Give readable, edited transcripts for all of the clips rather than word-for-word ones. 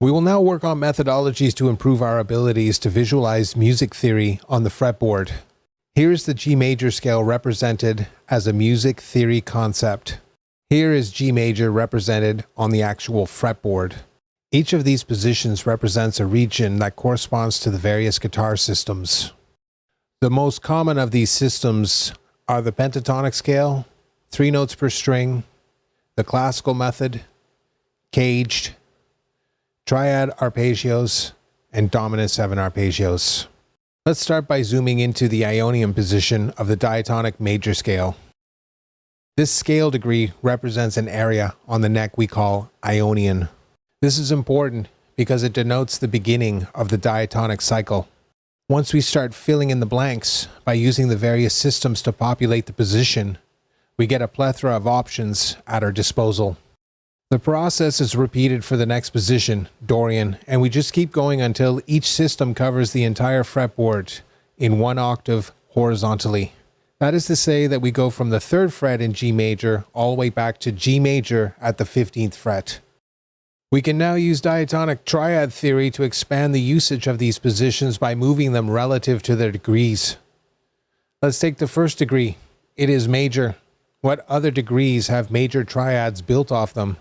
We will now work on methodologies to improve our abilities to visualize music theory on the fretboard. Here is the G major scale represented as a music theory concept. Here is G major represented on the actual fretboard. Each of these positions represents a region that corresponds to the various guitar systems. The most common of these systems are the pentatonic scale, 3 notes per string, the classical method, caged, triad arpeggios, and dominant 7 arpeggios. Let's start by zooming into the Ionian position of the diatonic major scale. This scale degree represents an area on the neck we call Ionian. This is important because it denotes the beginning of the diatonic cycle. Once we start filling in the blanks by using the various systems to populate the position, we get a plethora of options at our disposal. The process is repeated for the next position, Dorian, and we just keep going until each system covers the entire fretboard in 1 octave horizontally. That is to say that we go from the 3rd fret in G major all the way back to G major at the 15th fret. We can now use diatonic triad theory to expand the usage of these positions by moving them relative to their degrees. Let's take the first degree. It is major. What other degrees have major triads built off them?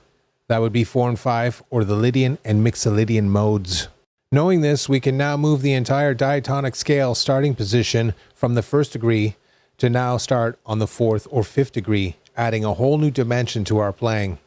That would be 4 and 5, or the Lydian and Mixolydian modes. Knowing this, we can now move the entire diatonic scale starting position from the 1st degree to now start on the 4th or 5th degree, adding a whole new dimension to our playing.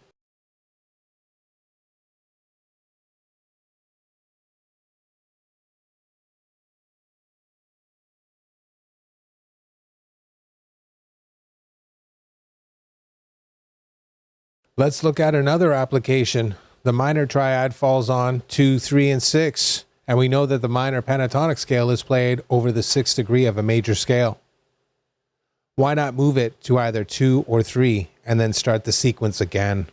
Let's look at another application. The minor triad falls on 2, 3, and 6, and we know that the minor pentatonic scale is played over the 6th degree of a major scale. Why not move it to either 2 or 3 and then start the sequence again?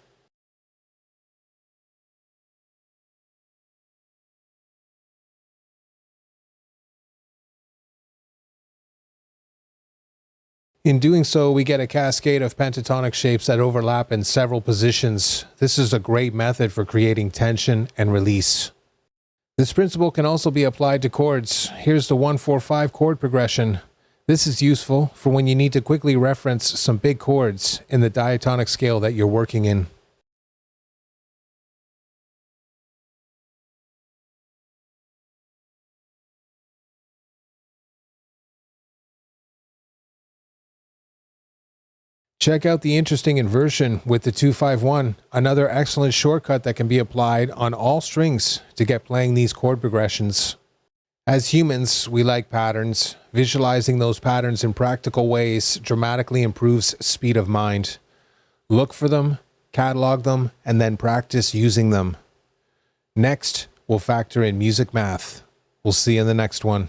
In doing so, we get a cascade of pentatonic shapes that overlap in several positions. This is a great method for creating tension and release. This principle can also be applied to chords. Here's the 1-4-5 chord progression. This is useful for when you need to quickly reference some big chords in the diatonic scale that you're working in. Check out the interesting inversion with the 2-5-1, another excellent shortcut that can be applied on all strings to get playing these chord progressions. As humans, we like patterns. Visualizing those patterns in practical ways dramatically improves speed of mind. Look for them, catalog them, and then practice using them. Next, we'll factor in music math. We'll see you in the next one.